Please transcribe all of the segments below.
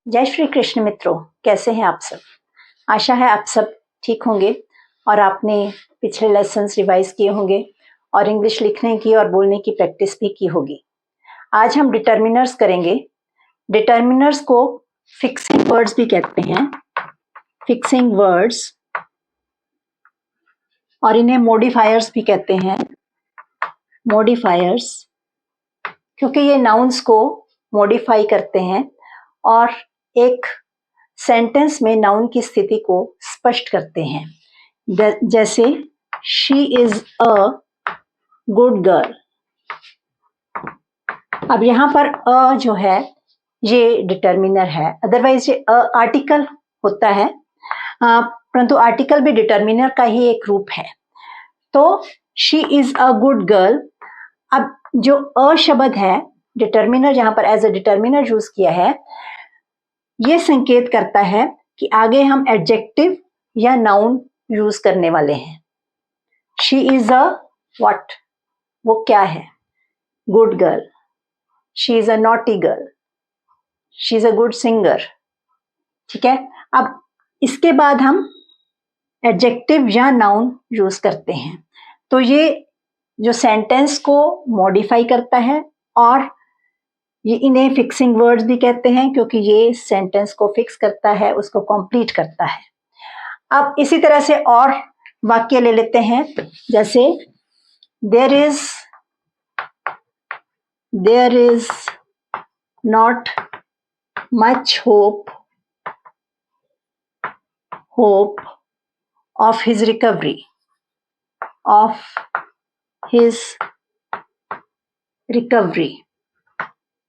जय श्री कृष्ण मित्रों, कैसे हैं आप सब। आशा है आप सब ठीक होंगे और आपने पिछले लेसन्स रिवाइज किए होंगे और इंग्लिश लिखने की और बोलने की प्रैक्टिस भी की होगी। आज हम डिटर्मिनर्स करेंगे। डिटर्मिनर्स को फिक्सिंग वर्ड्स भी कहते हैं, फिक्सिंग वर्ड्स, और इन्हें मॉडिफायर्स भी कहते हैं, मॉडिफायर्स, क्योंकि ये नाउन्स को मॉडिफाई करते हैं और एक सेंटेंस में नाउन की स्थिति को स्पष्ट करते हैं। जैसे she is a good girl. अब यहाँ पर अ जो है ये डिटर्मिनर है, अदरवाइज ये आर्टिकल होता है, परंतु आर्टिकल भी डिटर्मिनर का ही एक रूप है। तो she is a good girl. अब जो अ शब्द है, डिटर्मिनर जहां पर एज अ डिटर्मिनर यूज किया है, ये संकेत करता है कि आगे हम एडजेक्टिव या नाउन यूज करने वाले हैं। शी इज अ व्हाट, वो क्या है, good girl. She is a naughty girl, she is a good singer. ठीक है, अब इसके बाद हम एडजेक्टिव या नाउन यूज करते हैं, तो ये जो सेंटेंस को मॉडिफाई करता है, और ये इन्हें फिक्सिंग वर्ड्स भी कहते हैं क्योंकि ये सेंटेंस को फिक्स करता है, उसको कंप्लीट करता है। अब इसी तरह से और वाक्य ले लेते हैं, जैसे there is not much hope of his recovery,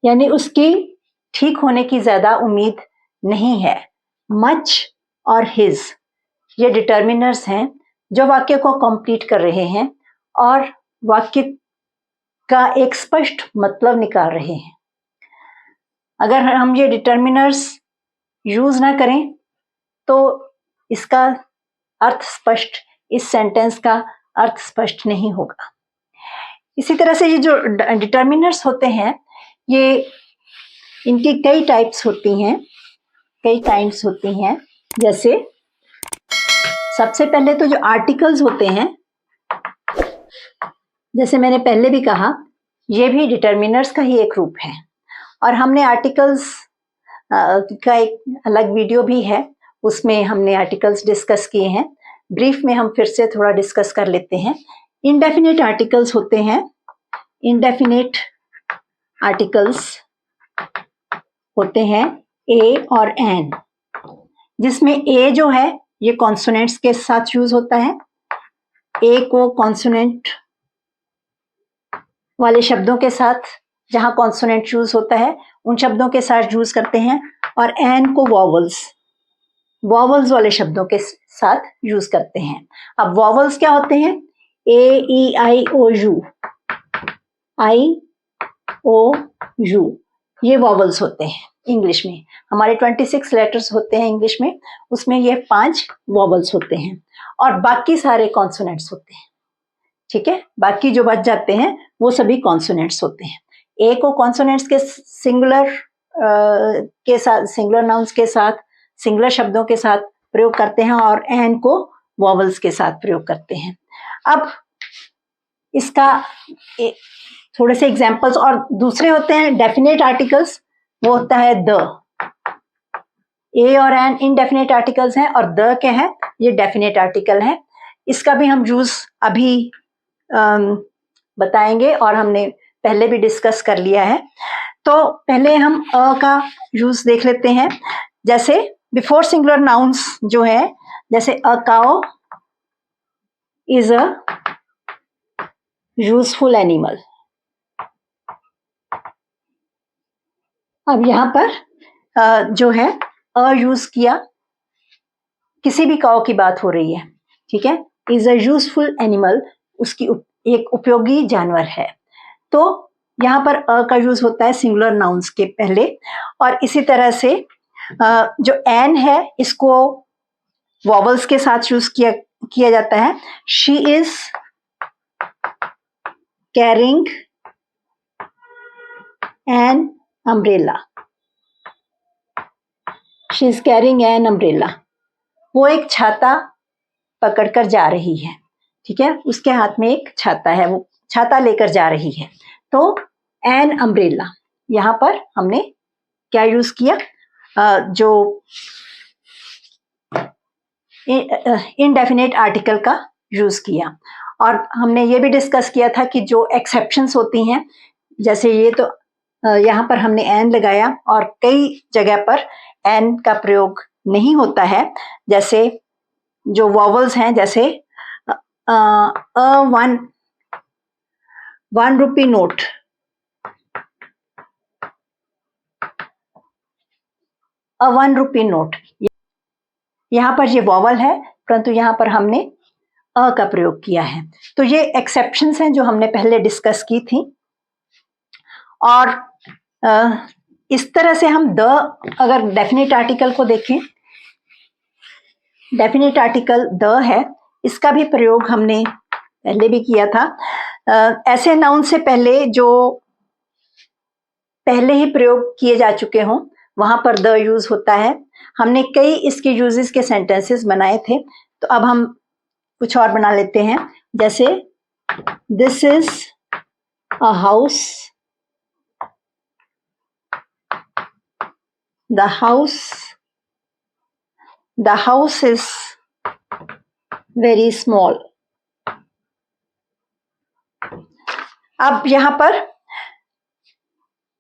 यानी उसकी ठीक होने की ज्यादा उम्मीद नहीं है। मच और हिज ये डिटर्मिनर्स हैं जो वाक्य को कंप्लीट कर रहे हैं और वाक्य का एक स्पष्ट मतलब निकाल रहे हैं। अगर हम ये डिटर्मिनर्स यूज ना करें तो इसका अर्थ स्पष्ट, इस सेंटेंस का अर्थ स्पष्ट नहीं होगा। इसी तरह से ये जो डिटर्मिनर्स होते हैं, ये इनकी कई टाइप्स होती हैं, कई काइंड्स होती हैं। जैसे सबसे पहले तो जो आर्टिकल्स होते हैं, जैसे मैंने पहले भी कहा, ये भी डिटर्मिनर्स का ही एक रूप है, और हमने आर्टिकल्स का एक अलग वीडियो भी है, उसमें हमने आर्टिकल्स डिस्कस किए हैं। ब्रीफ में हम फिर से थोड़ा डिस्कस कर लेते हैं। इंडेफिनिट आर्टिकल्स होते हैं, इंडेफिनिट आर्टिकल्स होते हैं ए और एन, जिसमें ए जो है ये कॉन्सोनेंट्स के साथ यूज होता है। ए को कॉन्सोनेंट वाले शब्दों के साथ, जहां कॉन्सोनेंट यूज होता है उन शब्दों के साथ यूज करते हैं, और एन को वॉवल्स वाले शब्दों के साथ यूज करते हैं। अब वॉवल्स क्या होते हैं? ए ई आई ओ यू, ये वॉवल्स होते हैं इंग्लिश में। हमारे 26 लेटर्स होते हैं इंग्लिश में, उसमें ये 5 वॉवल्स होते हैं और बाकी सारे कॉन्सोनेंट्स होते हैं। ठीक है, बाकी जो बच जाते हैं वो सभी कॉन्सोनेंट्स होते हैं। ए को कॉन्सोनेंट्स के सिंगुलर नाउन्स के साथ, सिंगुलर शब्दों के साथ प्रयोग करते हैं, और एन को वॉवल्स के साथ प्रयोग करते हैं। अब इसका थोड़े से एग्जाम्पल्स और दूसरे होते हैं डेफिनेट आर्टिकल्स, वो होता है द। ए और एन इनडेफिनेट आर्टिकल्स हैं और द क्या है, ये डेफिनेट आर्टिकल है। इसका भी हम यूज अभी बताएंगे और हमने पहले भी डिस्कस कर लिया है। तो पहले हम अ का यूज देख लेते हैं। जैसे बिफोर सिंगुलर नाउन्स जो है, जैसे a cow is a useful animal. अब यहां पर जो है अ यूज किया, किसी भी काउ की बात हो रही है, ठीक है। इज अ यूजफुल एनिमल, उसकी एक उपयोगी जानवर है। तो यहाँ पर अ का यूज होता है सिंगुलर नाउन्स के पहले। और इसी तरह से जो एन है इसको वॉवल्स के साथ यूज किया जाता है। She is carrying an umbrella. She is carrying an umbrella, वो एक छाता पकड़कर जा रही है, ठीक है, उसके हाथ में एक छाता है, वो छाता लेकर जा रही है। तो एन अम्ब्रेला, यहाँ पर हमने क्या यूज किया, जो इनडेफिनेट आर्टिकल का यूज किया। और हमने ये भी डिस्कस किया था कि जो एक्सेप्शंस होती हैं, जैसे ये तो यहाँ पर हमने एन लगाया और कई जगह पर एन का प्रयोग नहीं होता है, जैसे जो वॉवल्स हैं, जैसे one rupee note, one rupee note, यहाँ पर ये वॉवल है, परंतु यहाँ पर हमने अ का प्रयोग किया है। तो ये एक्सेप्शंस हैं जो हमने पहले डिस्कस की थी। और इस तरह से हम द, अगर डेफिनेट आर्टिकल को देखें, डेफिनेट आर्टिकल द है, इसका भी प्रयोग हमने पहले भी किया था। ऐसे नाउन से पहले जो पहले ही प्रयोग किए जा चुके हों वहां पर द यूज होता है। हमने कई इसके यूजेस के सेंटेंसेस बनाए थे, तो अब हम कुछ और बना लेते हैं। जैसे this is a house, the house is very small. अब यहां पर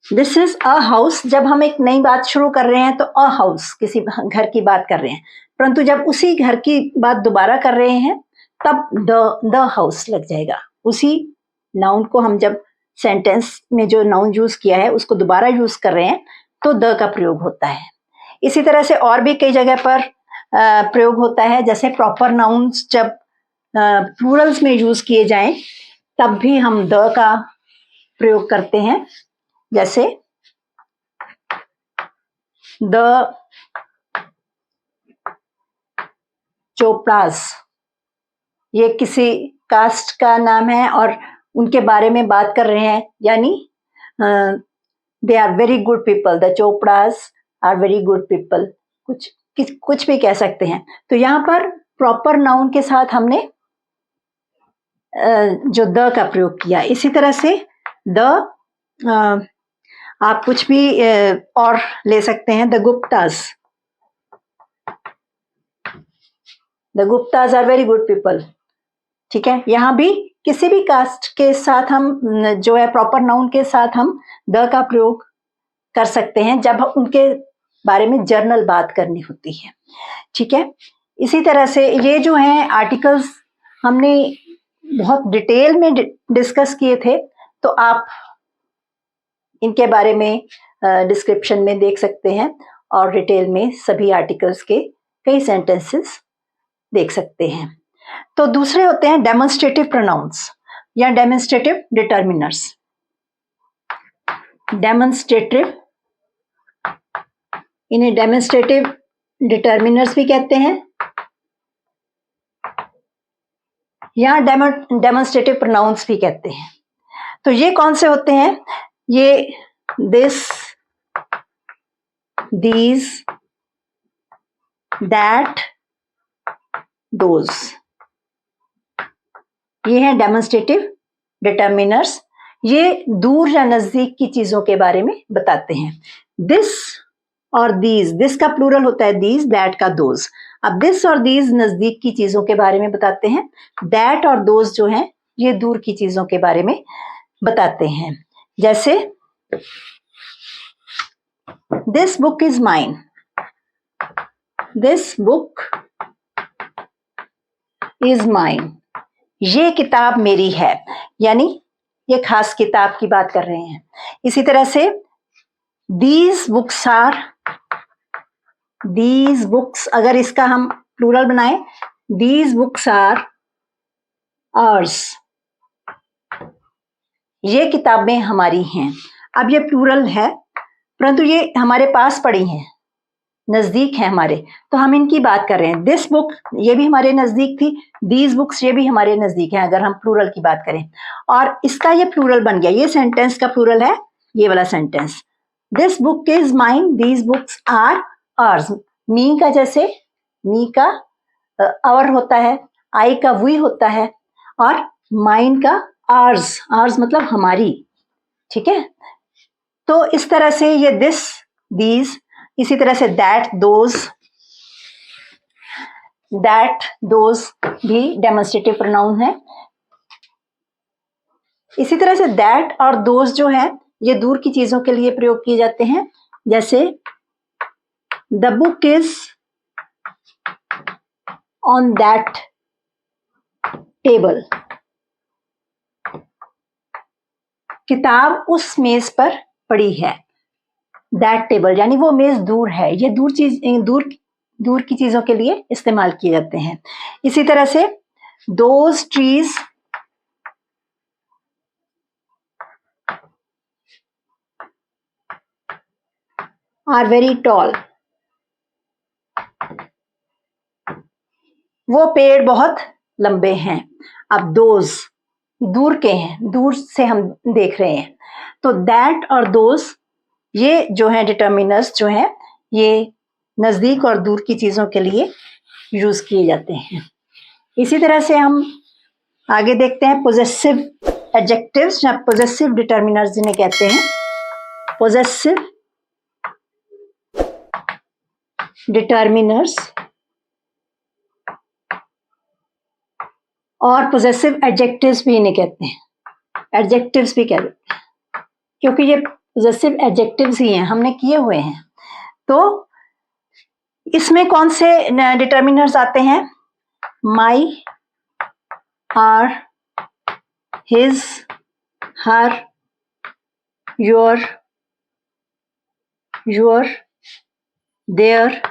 दिस इज अ हाउस, जब हम एक नई बात शुरू कर रहे हैं तो अ हाउस, किसी घर की बात कर रहे हैं, परंतु जब उसी घर की बात दोबारा कर रहे हैं तब द हाउस लग जाएगा। उसी नाउन को हम जब सेंटेंस में जो नाउन यूज किया है उसको दोबारा यूज कर रहे हैं तो द का प्रयोग होता है। इसी तरह से और भी कई जगह पर प्रयोग होता है, जैसे प्रॉपर नाउन्स जब प्लूरल्स में यूज किए जाएं तब भी हम द का प्रयोग करते हैं। जैसे द चोपड़ास, ये किसी कास्ट का नाम है और उनके बारे में बात कर रहे हैं, यानी they are very good people, the Chopras are very good people, कुछ भी कह सकते हैं। तो यहाँ पर प्रॉपर नाउन के साथ हमने जो द का प्रयोग किया। इसी तरह से द आप कुछ भी और ले सकते हैं। The Guptas are very good people, ठीक है। यहाँ भी किसी भी कास्ट के साथ हम जो है प्रॉपर नाउन के साथ हम द का प्रयोग कर सकते हैं जब उनके बारे में जर्नल बात करनी होती है, ठीक है। इसी तरह से ये जो हैं आर्टिकल्स हमने बहुत डिटेल में डिस्कस किए थे, तो आप इनके बारे में डिस्क्रिप्शन में देख सकते हैं और डिटेल में सभी आर्टिकल्स के कई सेंटेंसेस देख सकते हैं। तो दूसरे होते हैं डेमोन्स्ट्रेटिव प्रोनाउंस या डेमोन्स्ट्रेटिव डिटर्मिनर्स। डेमोन्स्ट्रेटिव, इन्हें डेमोन्स्ट्रेटिव डिटर्मिनर्स भी कहते हैं या डेमोन्स्ट्रेटिव प्रोनाउंस भी कहते हैं। तो ये कौन से होते हैं? ये दिस, दीज, दैट, दोज, ये हैं डेमोन्स्ट्रेटिव डिटर्मिनर्स। ये दूर या नजदीक की चीजों के बारे में बताते हैं। दिस और दीज, दिस का प्लूरल होता है दीज, दैट का दोज। अब दिस और दीज नजदीक की चीजों के बारे में बताते हैं, दैट और दोज जो हैं ये दूर की चीजों के बारे में बताते हैं। जैसे this book is mine, this book is mine, ये किताब मेरी है, यानी ये खास किताब की बात कर रहे हैं। इसी तरह से these books are, these books, अगर इसका हम प्लूरल बनाएं, दीज बुक्स आर आवर्स, ये किताबें हमारी हैं। अब ये प्लूरल है परंतु ये हमारे पास पड़ी हैं, नजदीक है हमारे, तो हम इनकी बात कर रहे हैं। दिस बुक ये भी हमारे नजदीक थी, दीज बुक्स ये भी हमारे नजदीक है अगर हम प्लूरल की बात करें। और इसका ये प्लूरल बन गया, ये सेंटेंस का प्लूरल है ये वाला sentence, this book is mine, these books are ours, me का जैसे मी का आवर होता है, आई का वी होता है, और माइन का आर्स, आर्स मतलब हमारी, ठीक है। तो इस तरह से ये दिस, दीज, इसी तरह से दैट, दोज भी डेमोन्स्ट्रेटिव प्रोनाउन है। इसी तरह से दैट और दोज जो है ये दूर की चीजों के लिए प्रयोग किए जाते हैं, जैसे the book is on that table, किताब उस मेज पर पड़ी है। दैट टेबल यानी वो मेज दूर है, ये दूर की चीजों के लिए इस्तेमाल किए जाते हैं। इसी तरह से those trees are very tall, वो पेड़ बहुत लंबे हैं। अब दोज दूर के हैं, दूर से हम देख रहे हैं, तो दैट और दोज ये जो है डिटर्मिनर्स जो है ये नजदीक और दूर की चीजों के लिए यूज किए जाते हैं। इसी तरह से हम आगे देखते हैं पोजेसिव एडजेक्टिव्स या पोजेसिव डिटर्मिनर्स जिन्हें कहते हैं। पोजेसिव डिटर्मिनर्स और पोजेसिव एडजेक्टिव्स भी इन्हें कहते हैं, एडजेक्टिव्स भी कहते हैं, क्योंकि ये पोजेसिव एडजेक्टिव्स ही हैं, हमने किए हुए हैं। तो इसमें कौन से डिटर्मिनर्स आते हैं? My, our, his, her, your, their,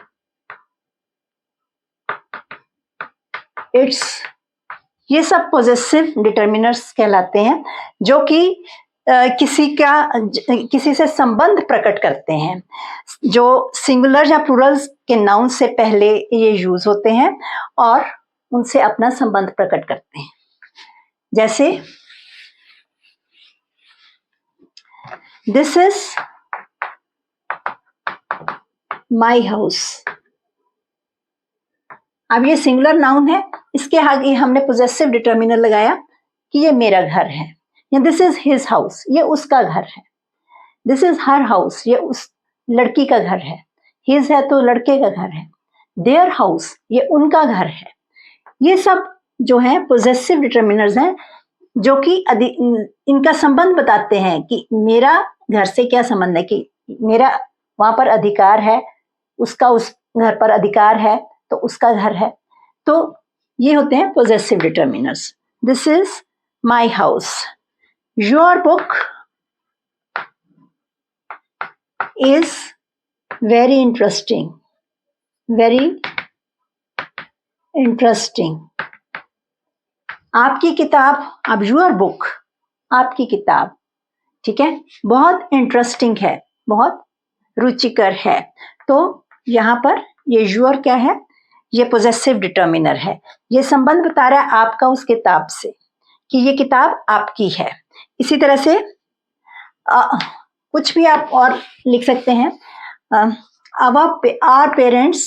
its, ये सब पोजेसिव डिटर्मिनर्स कहलाते हैं, जो कि किसी से संबंध प्रकट करते हैं, जो सिंगुलर या प्लूरल्स के नाउन से पहले ये यूज होते हैं और उनसे अपना संबंध प्रकट करते हैं। जैसे दिस इज माई हाउस, अब ये सिंगुलर नाउन है, इसके आगे हमने पोजेसिव डिटर्मिनर लगाया कि ये मेरा घर है, या दिस इज हिज हाउस, ये उसका घर है। दिस इज हर हाउस, ये उस लड़की का घर है। हिज है तो लड़के का घर है। देयर हाउस, ये उनका घर है। ये सब जो है पोजेसिव डिटर्मिनर्स हैं, जो कि इनका संबंध बताते हैं कि मेरा घर से क्या संबंध है, कि मेरा वहां पर अधिकार है, उसका उस घर पर अधिकार है, तो उसका घर है। तो ये होते हैं possessive determiners. This is my house, your book is very interesting, very interesting. आपकी किताब, अब योर बुक, आपकी किताब, ठीक है, बहुत इंटरेस्टिंग है, बहुत रुचिकर है। तो यहां पर ये योर क्या है, ये पोजेसिव डिटर्मिनर है, ये संबंध बता रहा है आपका उस किताब से कि ये किताब आपकी है। इसी तरह से कुछ भी आप और लिख सकते हैं। Our parents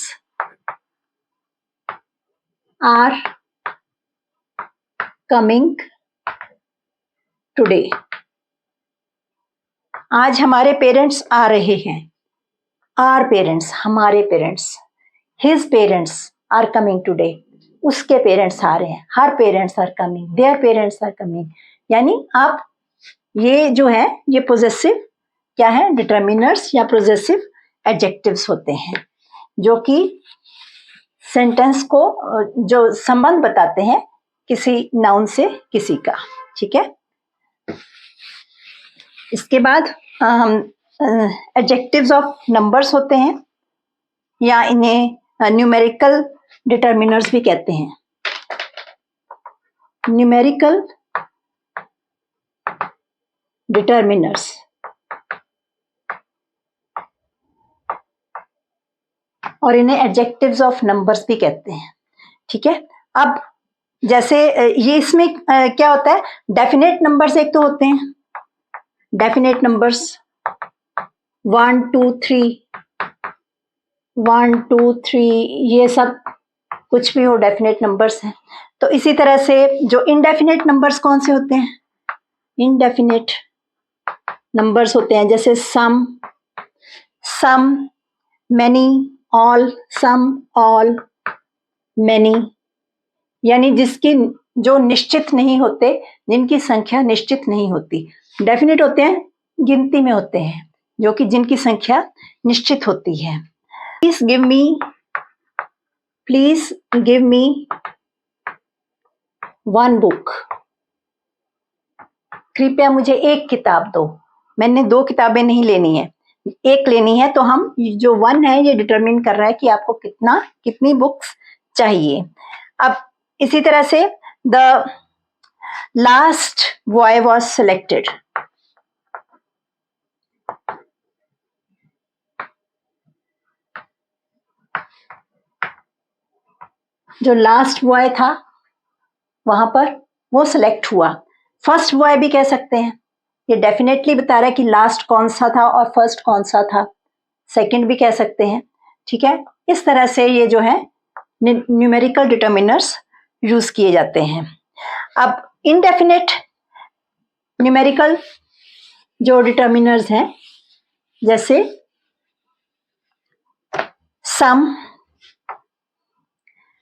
are coming today, आज हमारे पेरेंट्स आ रहे हैं। आर पेरेंट्स, हमारे parents. His parents are coming today, उसके पेरेंट्स आ रहे हैं। Her parents are coming, their parents are coming. यानी आप ये जो है ये पोजेसिव क्या है, डिटर्मिनर्स या पोजेसिव एडजेक्टिव्स होते हैं, जो कि सेंटेंस को जो संबंध बताते हैं किसी नाउन से किसी का, ठीक है। इसके बाद हम एडजेक्टिव्स ऑफ नंबर्स होते हैं, या इन्हें न्यूमेरिकल डिटर्मिनर्स भी कहते हैं। न्यूमेरिकल डिटर्मिनर्स, और इन्हें एडजेक्टिव्स ऑफ नंबर्स भी कहते हैं, ठीक है। अब जैसे ये इसमें क्या होता है, डेफिनेट नंबर्स एक तो होते हैं, डेफिनेट नंबर्स 1 2 3, 1 2 3 ये सब कुछ भी हो डेफिनेट नंबर्स हैं। तो इसी तरह से जो इनडेफिनेट नंबर्स कौन से होते हैं? इनडेफिनेट नंबर्स होते हैं जैसे सम, मैनी, ऑल, सम, ऑल, मैनी, यानी जिसकी जो निश्चित नहीं होते, जिनकी संख्या निश्चित नहीं होती। डेफिनेट होते हैं, गिनती में होते हैं, जो कि जिनकी संख्या निश्चित होती है। Please give me 1 book. कृपया मुझे एक किताब दो। मैंने 2 किताबें नहीं लेनी है, एक लेनी है। तो हम जो 1 है ये डिटरमिन कर रहा है कि आपको कितनी बुक्स चाहिए। अब इसी तरह से the last boy was selected. जो लास्ट बॉय था वहां पर वो सिलेक्ट हुआ। फर्स्ट बॉय भी कह सकते हैं, ये डेफिनेटली बता रहा है कि लास्ट कौन सा था और फर्स्ट कौन सा था। सेकंड भी कह सकते हैं, ठीक है। इस तरह से ये जो है न्यूमेरिकल डिटर्मिनर्स यूज किए जाते हैं। अब इनडेफिनेट न्यूमेरिकल जो डिटर्मिनर्स हैं जैसे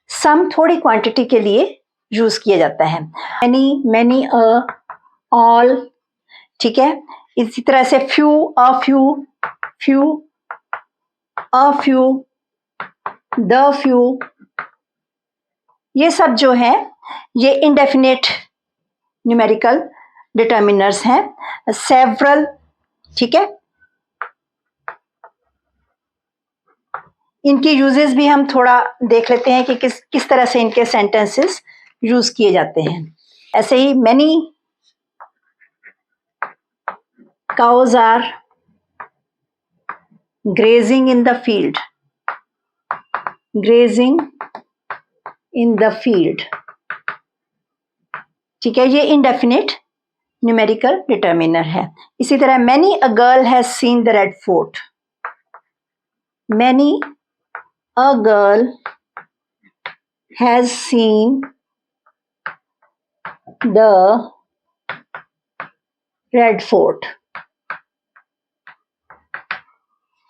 सम थोड़ी क्वांटिटी के लिए यूज किया जाता है। मैनी, ऑल, ठीक है। इसी तरह से few, a few, the few, ये सब जो है ये इनडेफिनेट न्यूमेरिकल डिटर्मिनर्स हैं। सेवरल, ठीक है। इनकी यूजेस भी हम थोड़ा देख लेते हैं कि किस तरह से इनके सेंटेंसेस यूज किए जाते हैं। ऐसे ही many cows are grazing in the field, ठीक है। ये इनडेफिनेट न्यूमेरिकल डिटर्मिनर है। इसी तरह many a girl has seen the red fort. Many a girl has seen the red fort.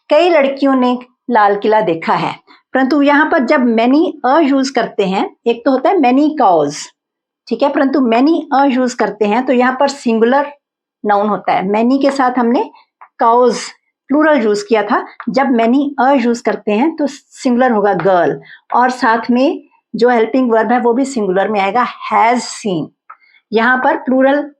कई लड़कियों ने लाल किला देखा है। परंतु यहां पर जब मैनी अ यूज करते हैं, एक तो होता है मैनी काउज, ठीक है, परंतु मैनी अ यूज करते हैं तो यहां पर सिंगुलर नाउन होता है। मैनी के साथ हमने काउज प्लूरल यूज किया था। जब मैनी अ यूज करते हैं तो सिंगुलर होगा गर्ल, और साथ में जो हेल्पिंग वर्ब है वो भी सिंगुलर में आएगा, हैज सीन। यहां पर प्लूरल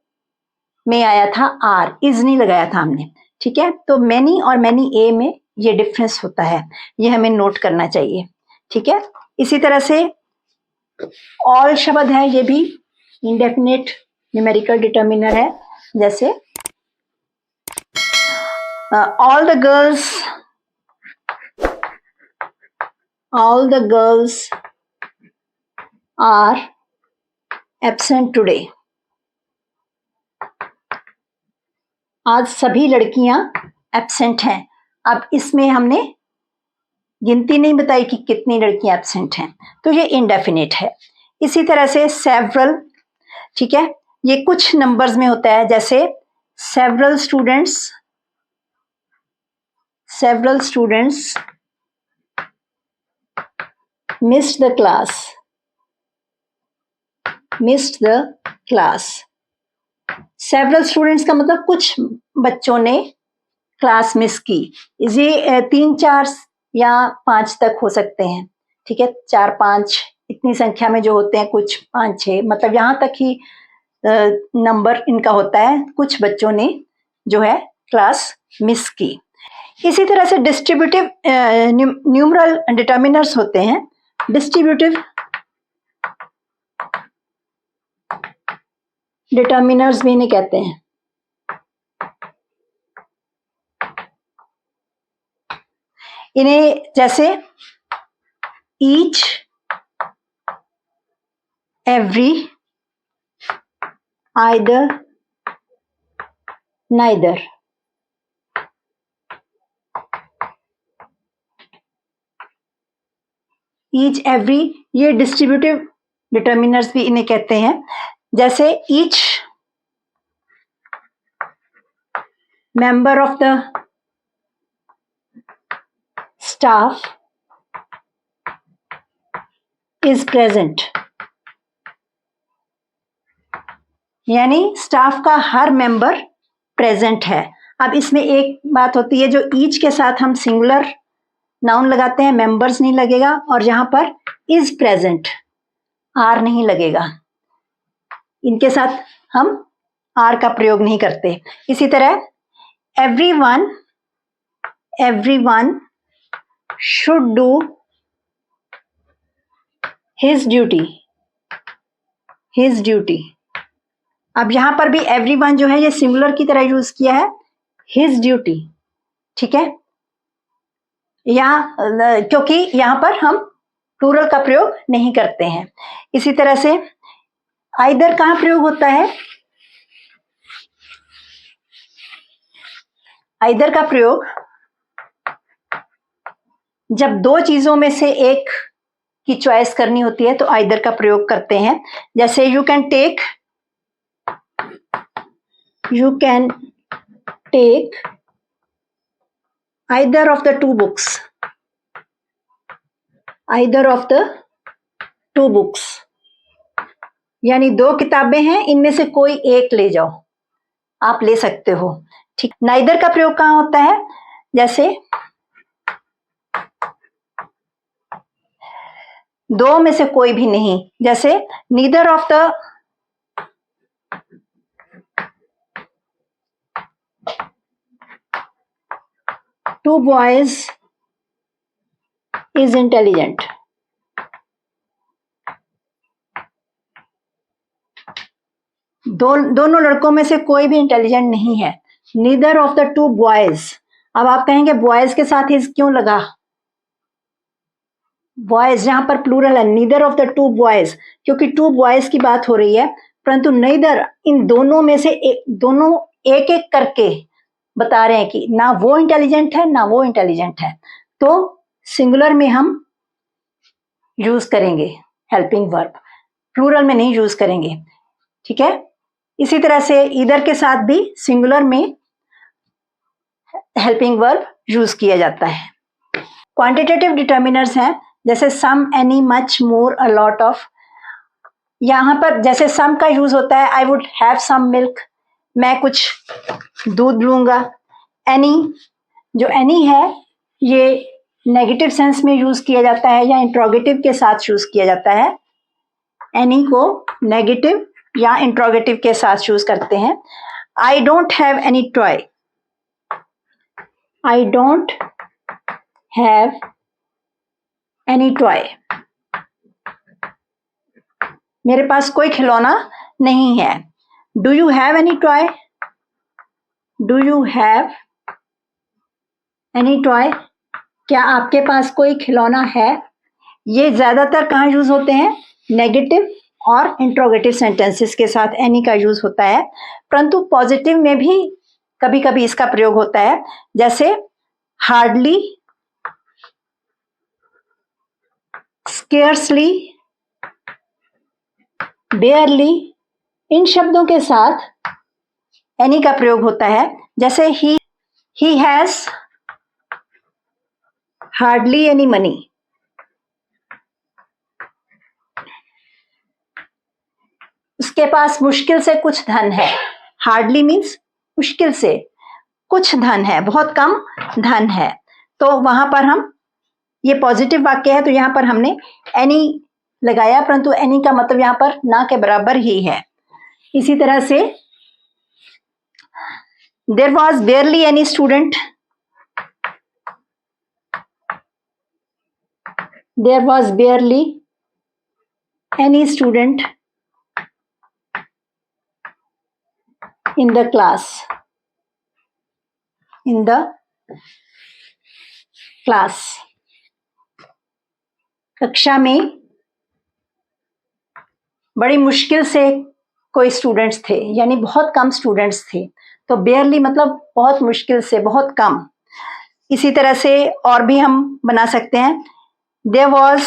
में आया था आर, इज नहीं लगाया था हमने, ठीक है। तो मैनी और मैनी ए में ये डिफरेंस होता है, ये हमें नोट करना चाहिए, ठीक है। इसी तरह से ऑल शब्द है, ये भी इंडेफिनिट न्यूमेरिकल डिटर्मिनर है। जैसे all the girls are absent today. आज सभी लड़कियां एब्सेंट हैं। अब इसमें हमने गिनती नहीं बताई कि कितनी लड़कियां एब्सेंट हैं, तो ये इनडेफिनिट है। इसी तरह से सेवरल, ठीक है, ये कुछ नंबर्स में होता है। जैसे several students missed the class. Several students का मतलब कुछ बच्चों ने क्लास मिस की। ये 3 4 या 5 तक हो सकते हैं, ठीक है। 4 5 इतनी संख्या में जो होते हैं, कुछ 5 6, मतलब यहाँ तक ही नंबर इनका होता है। कुछ बच्चों ने जो है क्लास मिस की। इसी तरह से डिस्ट्रीब्यूटिव न्यूमरल डिटर्मिनर्स होते हैं। डिस्ट्रीब्यूटिव डिटर्मिनर्स भी इन्हें कहते हैं। इन्हें जैसे each, every, either, neither. Each every, ये डिस्ट्रीब्यूटिव डिटर्मिनर्स भी इन्हें कहते हैं। जैसे each member of the staff is present, यानी स्टाफ का हर मेंबर प्रेजेंट है। अब इसमें एक बात होती है, जो ईच के साथ हम सिंगुलर नाउन लगाते हैं, मेंबर्स नहीं लगेगा, और जहां पर इज प्रेजेंट आर नहीं लगेगा, इनके साथ हम आर का प्रयोग नहीं करते। इसी तरह everyone should do his duty. अब यहां पर भी एवरीवन जो है ये सिंगुलर की तरह यूज किया है, हिज ड्यूटी, ठीक है, यहाँ क्योंकि यहां पर हम प्लूरल का प्रयोग नहीं करते हैं। इसी तरह से आइदर कहां प्रयोग होता है? आइदर का प्रयोग जब दो चीजों में से एक की चॉइस करनी होती है तो आइदर का प्रयोग करते हैं। जैसे you can take either of the two books, यानी दो किताबें हैं, इनमें से कोई एक ले जाओ, आप ले सकते हो, ठीक। नाइदर का प्रयोग कहां होता है? जैसे दो में से कोई भी नहीं, जैसे neither of the two boys is intelligent, दोनों लड़कों में से कोई भी इंटेलिजेंट नहीं है। Neither of the two boys, अब आप कहेंगे बॉयज के साथ इज क्यों लगा? बॉयज जहां पर प्लूरल है, neither of the two boys, क्योंकि टू बॉयज की बात हो रही है, परंतु नीदर इन दोनों में से दोनों एक एक करके बता रहे हैं कि ना वो इंटेलिजेंट है ना वो इंटेलिजेंट है, तो सिंगुलर में हम यूज करेंगे हेल्पिंग वर्ब, प्लूरल में नहीं यूज करेंगे, ठीक है। इसी तरह से ईदर के साथ भी सिंगुलर में हेल्पिंग वर्ब यूज किया जाता है। क्वांटिटेटिव डिटर्मिनर्स हैं, जैसे some, any, much, more, a lot of. यहां पर जैसे सम का यूज होता है, I would have some milk, मैं कुछ दूध लूंगा। एनी, जो एनी है ये नेगेटिव सेंस में यूज किया जाता है या इंट्रोगेटिव के साथ यूज किया जाता है। एनी को नेगेटिव या इंट्रोगेटिव के साथ यूज करते हैं। I don't have any toy, I don't have any toy, मेरे पास कोई खिलौना नहीं है। Do you have any toy, do you have any toy, क्या आपके पास कोई खिलौना है? ये ज्यादातर कहाँ यूज होते हैं? नेगेटिव और इंट्रोगेटिव सेंटेंसेस के साथ एनी का यूज होता है, परंतु पॉजिटिव में भी कभी कभी इसका प्रयोग होता है। जैसे हार्डली, स्केर्सली, बेयरली, इन शब्दों के साथ एनी का प्रयोग होता है। जैसे he has hardly any money, उसके पास मुश्किल से कुछ धन है। हार्डली मीन्स मुश्किल से, कुछ धन है, बहुत कम धन है, तो वहां पर हम, ये पॉजिटिव वाक्य है तो यहां पर हमने एनी लगाया, परंतु एनी का मतलब यहां पर ना के बराबर ही है। इसी तरह से there was barely any student, there was barely any student in the class, in the class, कक्षा में बड़ी मुश्किल से कोई स्टूडेंट्स थे, यानी बहुत कम स्टूडेंट्स थे, तो बेयरली मतलब बहुत मुश्किल से, बहुत कम। इसी तरह से और भी हम बना सकते हैं, देयर वॉज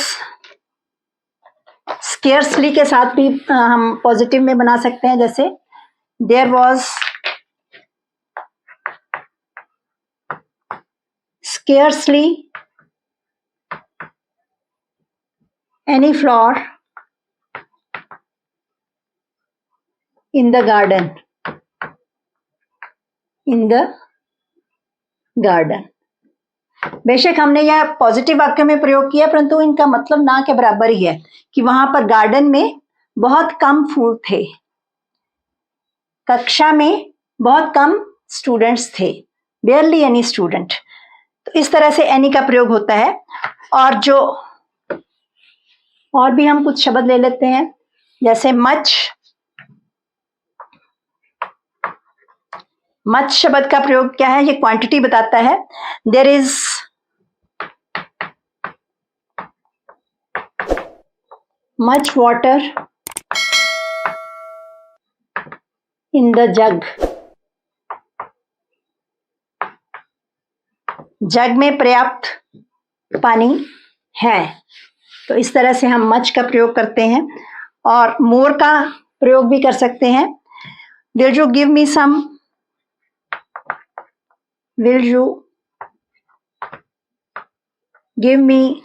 स्केर्सली के साथ भी हम पॉजिटिव में बना सकते हैं, जैसे there was scarcely any flower in the garden, in the garden. बेशक हमने यह पॉजिटिव वाक्य में प्रयोग किया, परंतु इनका मतलब ना के बराबर ही है कि वहां पर गार्डन में बहुत कम फूल थे, कक्षा में बहुत कम स्टूडेंट्स थे, बेयरली एनी स्टूडेंट। तो इस तरह से एनी का प्रयोग होता है। और भी हम कुछ शब्द ले लेते हैं, जैसे मच। मच शब्द का प्रयोग क्या है, ये क्वांटिटी बताता है। There is much water in the jug, jug में पर्याप्त पानी है। तो इस तरह से हम मच का प्रयोग करते हैं। और मोर का प्रयोग भी कर सकते हैं। Will you give me some, will you give me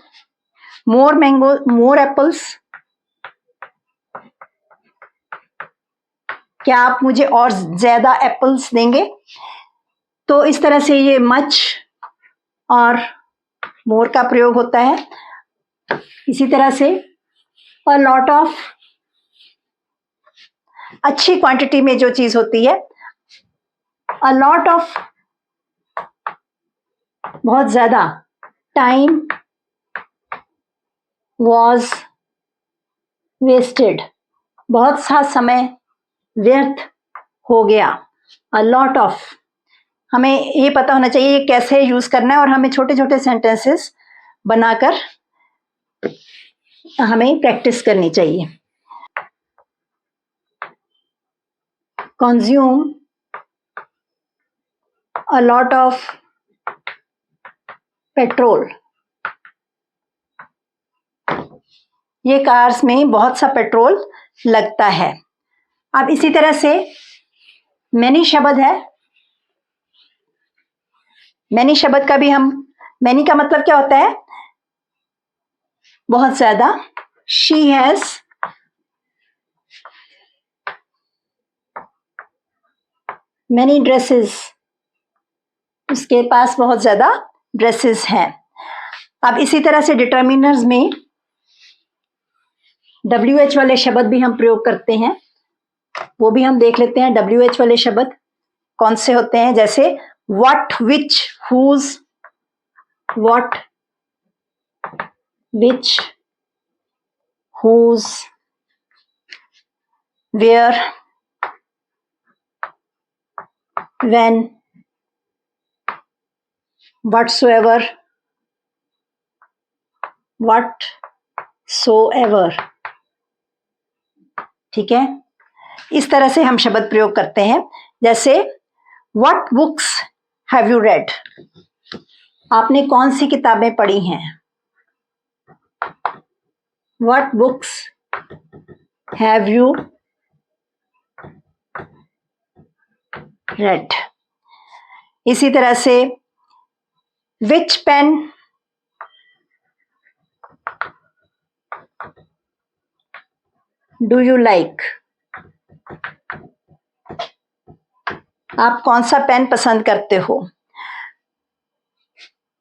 more mango, more apples, क्या आप मुझे और ज्यादा एप्पल्स देंगे। तो इस तरह से ये मच और मोर का प्रयोग होता है। इसी तरह से अ लॉट ऑफ, अच्छी क्वांटिटी में जो चीज होती है। अ लॉट ऑफ, बहुत ज्यादा। टाइम वॉज वेस्टेड, बहुत सा समय व्यर्थ हो गया। अ लॉट ऑफ, हमें ये पता होना चाहिए ये कैसे यूज करना है, और हमें छोटे छोटे सेंटेंसेस बनाकर हमें प्रैक्टिस करनी चाहिए। Consume a lot of petrol, ये कार्स में बहुत सा पेट्रोल लगता है। अब इसी तरह से मैनी शब्द है। मैनी शब्द का भी हम, मैनी का मतलब क्या होता है, बहुत ज्यादा। शी हैज मैनी ड्रेसेस, उसके पास बहुत ज्यादा ड्रेसेस हैं। अब इसी तरह से डिटर्मिनर्स में WH वाले शब्द भी हम प्रयोग करते हैं, वो भी हम देख लेते हैं। WH वाले शब्द कौन से होते हैं, जैसे what, which, whose, what, which, whose, where, when, whatsoever, whatsoever। ठीक है, इस तरह से हम शब्द प्रयोग करते हैं। जैसे What books have you read? आपने कौन सी किताबें पढ़ी हैं। What books have you read? इसी तरह से Which pen do you like? आप कौन सा पेन पसंद करते हो।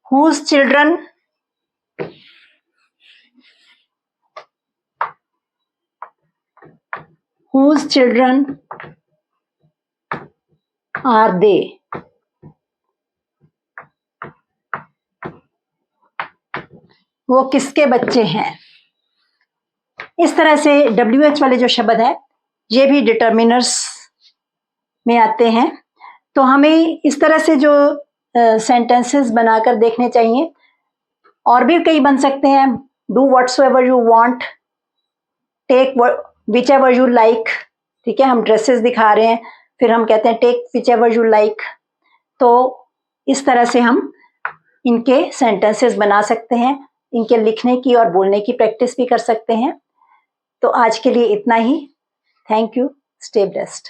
Whose children are they? वो किसके बच्चे हैं। इस तरह से WH वाले जो शब्द है ये भी डिटर्मिनर्स में आते हैं। तो हमें इस तरह से जो सेंटेंसेस बनाकर देखने चाहिए। और भी कई बन सकते हैं। Do whatsoever you want, take whichever you like. ठीक है, हम ड्रेसेस दिखा रहे हैं, फिर हम कहते हैं टेक व्हिचएवर यू लाइक। तो इस तरह से हम इनके सेंटेंसेस बना सकते हैं। इनके लिखने की और बोलने की प्रैक्टिस भी कर सकते हैं। तो आज के लिए इतना ही। Thank you, stay blessed.